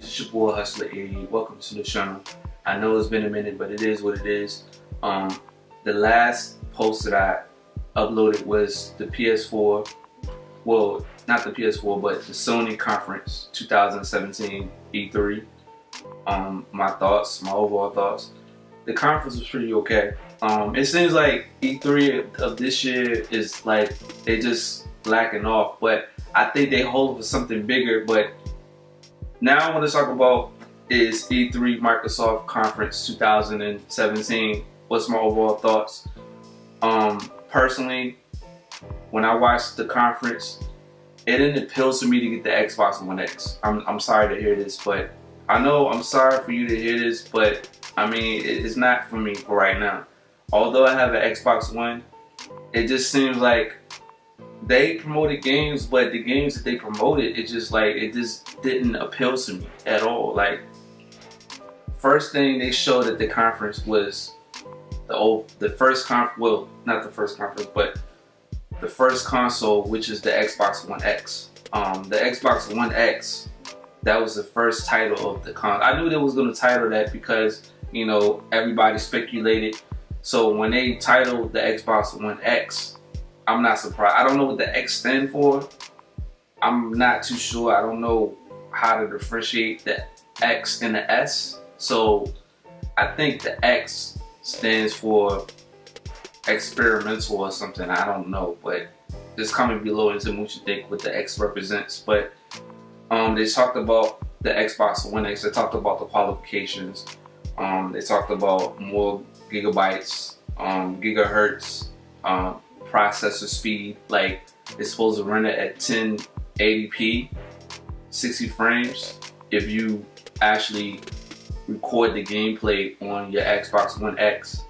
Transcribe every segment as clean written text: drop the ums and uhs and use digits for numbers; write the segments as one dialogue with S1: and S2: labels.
S1: It's your boy Hustler 80. Welcome to the channel. I know it's been a minute, but it is what it is. The last post that I uploaded was the PS4. Well, not the PS4, but the Sony conference 2017 E3. My thoughts, my overall thoughts. The conference was pretty okay. It seems like E3 of this year is like they just lacking off, but I think they hold for something bigger. But now I want to talk about is E3 Microsoft Conference 2017. What's my overall thoughts? Personally, when I watched the conference, it didn't appeal to me to get the Xbox One X. I'm sorry to hear this, but I know I'm sorry for you to hear this, but I mean, it's not for me for right now. Although I have an Xbox One, it just seems like they promoted games, but the games that they promoted, it just didn't appeal to me at all. Like, first thing they showed at the conference was the first console, which is the Xbox One X. The Xbox One X, that was the first title of the console. I knew they was gonna title that because, you know, everybody speculated. So when they titled the Xbox One X, I'm not surprised. I don't know what the X stand for. I'm not too sure. I don't know how to differentiate the X and the S. So I think the X stands for experimental or something. I don't know, but just comment below and tell me what you think what the X represents. But they talked about the Xbox One X. They talked about the qualifications. They talked about more gigabytes, gigahertz, processor speed. Like, it's supposed to run it at 1080p, 60 frames. If you actually record the gameplay on your Xbox One X,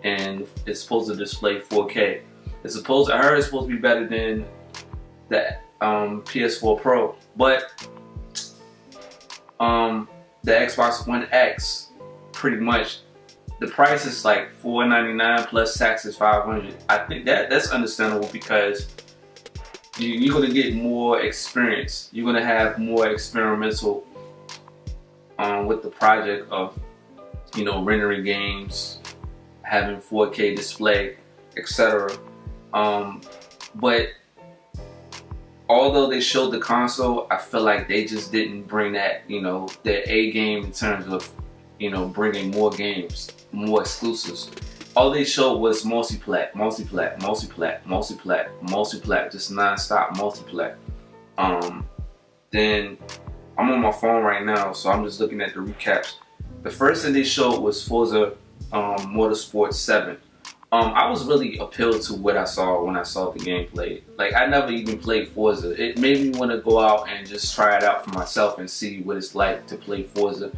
S1: and it's supposed to display 4K. I heard it's supposed to be better than the PS4 Pro, but the Xbox One X, pretty much the price is like $499 plus taxes $500. I think that's understandable because you're gonna get more experience. You're gonna have more experimental with the project of, you know, rendering games, having 4K display, etc. But although they showed the console, I feel like they just didn't bring that, you know, their A game in terms of, you know, bringing more games, more exclusives. All they showed was multi-plat, just non-stop multi-plat. Then I'm on my phone right now, so I'm just looking at the recaps. The first thing they showed was Forza Motorsport 7. I was really appealed to what I saw when I saw the gameplay. Like, I never even played Forza. It made me want to go out and just try it out for myself and see what it's like to play Forza.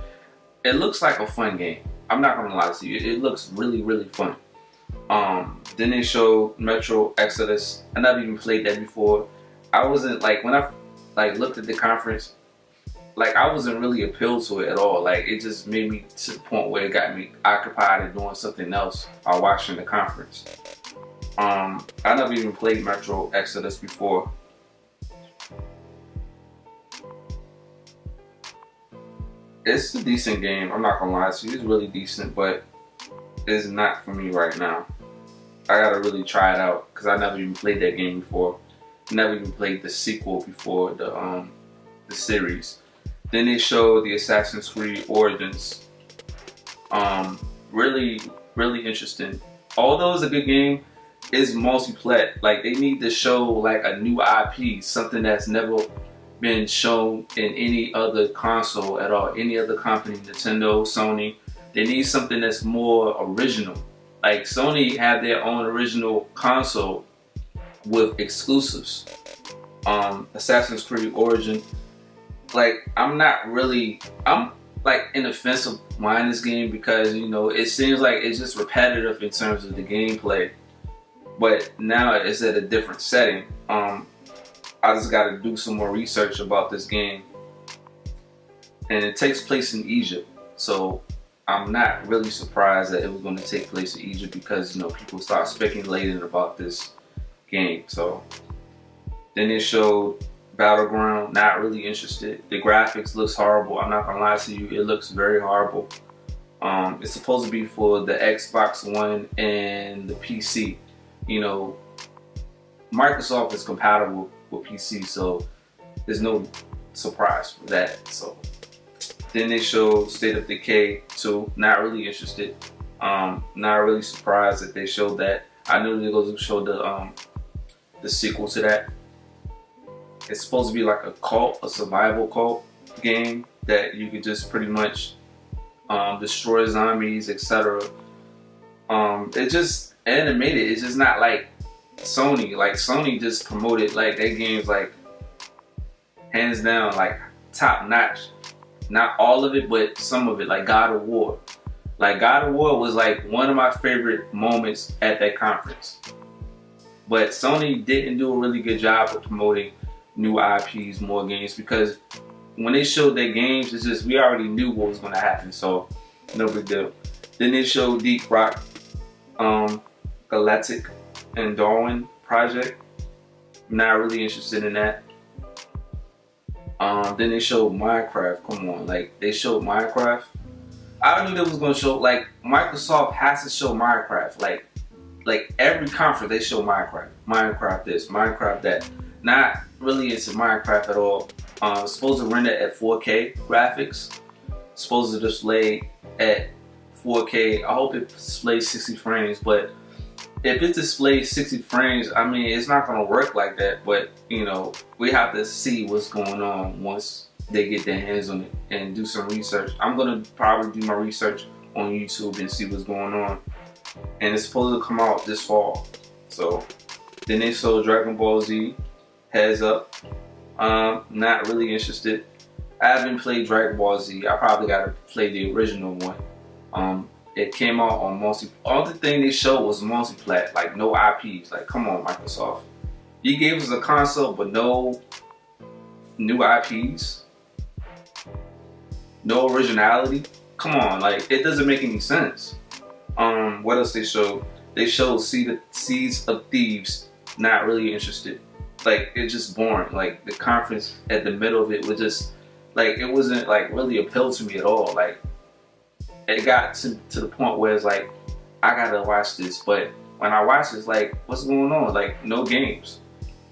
S1: It looks like a fun game. I'm not gonna lie to you. It looks really, really fun. Then they showed Metro Exodus. I never even played that before. I wasn't like, when I looked at the conference, like, I wasn't really appealed to it at all. Like, it just made me to the point where it got me occupied and doing something else while watching the conference. I never even played Metro Exodus before. It's a decent game, I'm not gonna lie to you. It's really decent, but it's not for me right now. I gotta really try it out because I never even played that game before. Never even played the sequel before, the series. Then they showed the Assassin's Creed Origins. Really, really interesting. Although it's a good game, it's multi-plat. Like, they need to show like a new IP, something that's never been shown in any other console at all, any other company, Nintendo, Sony. They need something that's more original. Like, Sony had their own original console with exclusives. Assassin's Creed Origin, like, I'm like in the fence of buying this game because, you know, it seems like it's just repetitive in terms of the gameplay. But now it's at a different setting. I just got to do some more research about this game, and it takes place in Egypt, so I'm not really surprised that it was going to take place in Egypt because, you know, people start speculating about this game. So then they showed Battleground, not really interested. The graphics looks horrible. I'm not gonna lie to you, it looks very horrible. It's supposed to be for the Xbox One and the PC. You know, Microsoft is compatible with PC, so there's no surprise for that. So then they showed State of Decay 2. Not really interested. Not really surprised that they showed that. I knew they were going to show the sequel to that. It's supposed to be like a cult, a survival cult game that you could just pretty much destroy zombies, etc. It just animated. It's just not like Sony. Like Sony just promoted like their games like hands down like top notch. Not all of it, but some of it, like God of War. Like God of War was like one of my favorite moments at that conference. But Sony didn't do a really good job of promoting new IPs, more games, because when they showed their games, it's just we already knew what was going to happen, so no big deal. Then they showed Deep Rock Galactic and Darwin Project. Not really interested in that. Then they showed Minecraft. Come on, like they showed Minecraft. I knew they was gonna show, like Microsoft has to show Minecraft. Like every conference they show Minecraft. Minecraft this, Minecraft that. Not really into Minecraft at all. It's supposed to render at 4K graphics. It's supposed to display at 4K. I hope it displays 60 frames, but if it displays 60 frames, I mean, it's not gonna work like that. But you know, we have to see what's going on once they get their hands on it and do some research. I'm gonna probably do my research on YouTube and see what's going on. And it's supposed to come out this fall. So then they showed Dragon Ball Z Heads Up. Not really interested. I haven't played Dragon Ball Z. I probably gotta play the original one. It came out on all the thing they showed was multi-plat, like no IPs. Like, come on, Microsoft. You gave us a console, but no new IPs, no originality. Come on, like it doesn't make any sense. What else they showed? They showed Seeds of Thieves. Not really interested. Like it's just boring. Like the conference at the middle of it was just like it wasn't like really appealed to me at all. Like it got to the point where it's like I gotta watch this, but when I watch it, it's like what's going on? Like no games.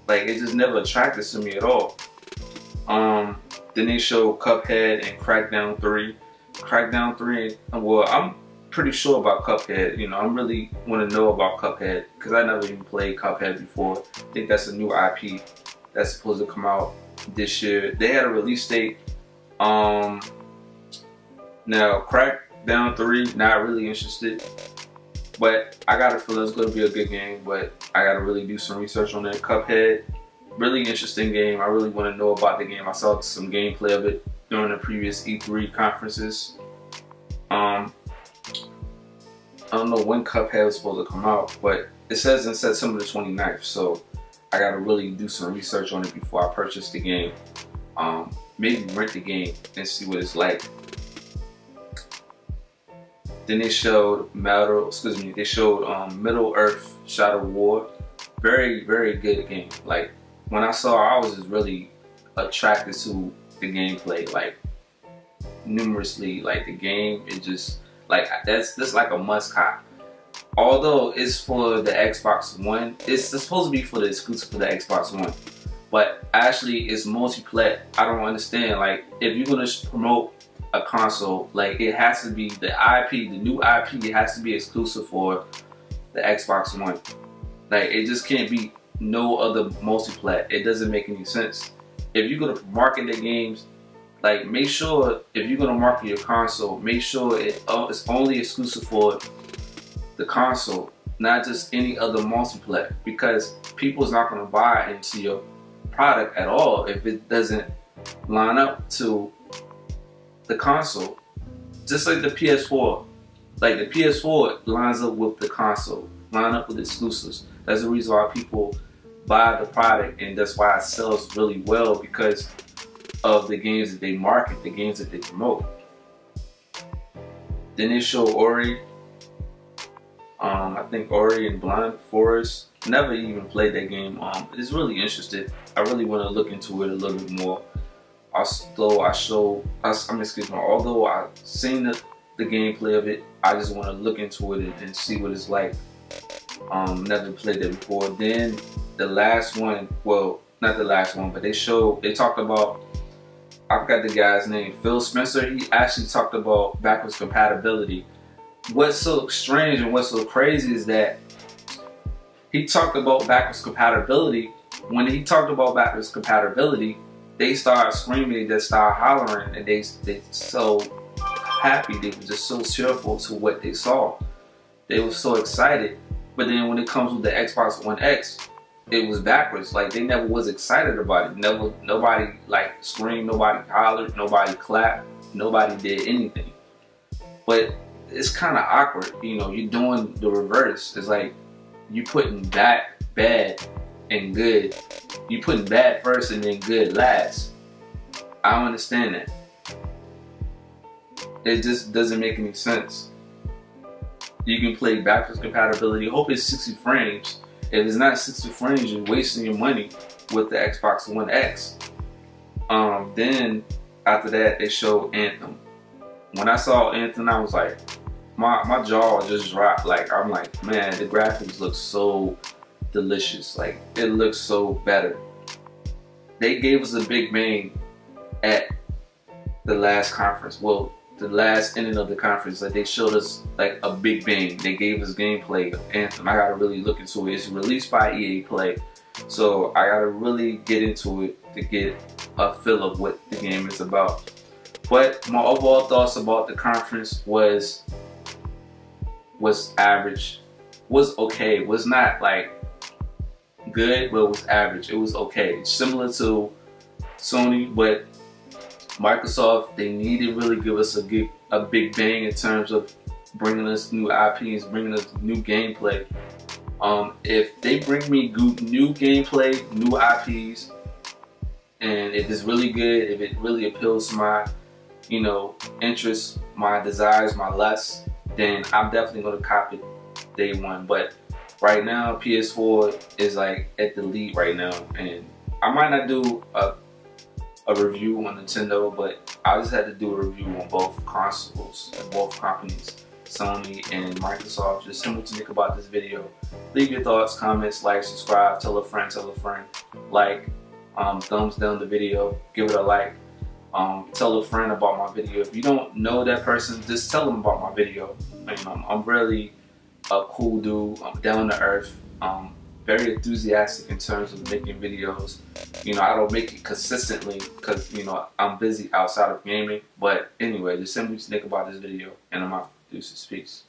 S1: Like it just never attracted to me at all. Then they showed Cuphead and Crackdown 3. Crackdown 3. Well, I'm pretty sure about Cuphead. You know, I really want to know about Cuphead because I never even played Cuphead before. I think that's a new IP that's supposed to come out this year. They had a release date. Now Crackdown 3, not really interested, but I got a feeling it's gonna be a good game. But I gotta really do some research on it. Cuphead, really interesting game. I really want to know about the game. I saw some gameplay of it during the previous E3 conferences. I don't know when Cuphead was supposed to come out, but it says in September the 29th, so I gotta really do some research on it before I purchase the game. Maybe rent the game and see what it's like. Then they showed Middle Earth Shadow War. Very, very good game. Like when I saw it, I was just really attracted to the gameplay. Like numerously, like the game, it just like that's like a must cop. Although it's for the Xbox One, it's supposed to be for the exclusive for the Xbox One, but actually it's multi-plat. I don't understand. Like if you're gonna promote a console, like it has to be the IP, the new IP. It has to be exclusive for the Xbox One. Like it just can't be no other multi-plat. It doesn't make any sense. If you're gonna market the games, like make sure if you're gonna market your console, make sure it's only exclusive for the console, not just any other multi-plat, because people's not gonna buy into your product at all if it doesn't line up to the console. Just like the PS4, like the PS4 lines up with the console, line up with exclusives. That's the reason why people buy the product, and that's why it sells really well, because of the games that they market, the games that they promote. Then they show Ori. I think Ori and Blind Forest. Never even played that game. It's really interested. I really want to look into it a little bit more. Although I've seen the gameplay of it, I just want to look into it and see what it's like. Never played it before. Then the last one, well, not the last one, but they talked about, I forgot the guy's name, Phil Spencer. He actually talked about backwards compatibility. What's so strange and what's so crazy is that he talked about backwards compatibility. When he talked about backwards compatibility, they started screaming, they started hollering, and they so happy. They were just so cheerful to what they saw. They were so excited. But then when it comes with the Xbox One X, it was backwards. Like, they never was excited about it. Nobody like screamed, nobody hollered, nobody clapped, nobody did anything. But it's kind of awkward, you know. You're doing the reverse. It's like you putting bad and good. You putting bad first and then good last. I don't understand that. It just doesn't make any sense. You can play backwards compatibility. Hope it's 60 frames. If it's not 60 frames, you're wasting your money with the Xbox One X. Then after that, they showed Anthem. When I saw Anthem, I was like, my jaw just dropped. Like, I'm like, man, the graphics look so delicious. Like, it looks so better. They gave us a big bang at the last conference. Well, the last ending of the conference, like, they showed us like a big bang. They gave us gameplay of Anthem. I gotta really look into it. It's released by EA Play, so I gotta really get into it to get a feel of what the game is about. But my overall thoughts about the conference was average, was okay, was not like good, but it was average. It was okay. It's similar to Sony, but Microsoft, they need to really give us a big bang in terms of bringing us new IPs, bringing us new gameplay. If they bring me new gameplay, new IPs, and if it's really good, if it really appeals to my, you know, interests, my desires, my lusts, then I'm definitely gonna cop it day one. But right now, PS4 is like at the lead right now, and I might not do a review on Nintendo, but I just had to do a review on both consoles and both companies, Sony and Microsoft. Just tell me what you think about this video. Leave your thoughts, comments, like, subscribe, tell a friend, like, thumbs down the video, give it a like, tell a friend about my video. If you don't know that person, just tell them about my video. You know, I'm really a cool dude. I'm down to earth. Very enthusiastic in terms of making videos. You know, I don't make it consistently because, you know, I'm busy outside of gaming. But anyway, just send me what you think about this video, and I'm out. Deuces, peace.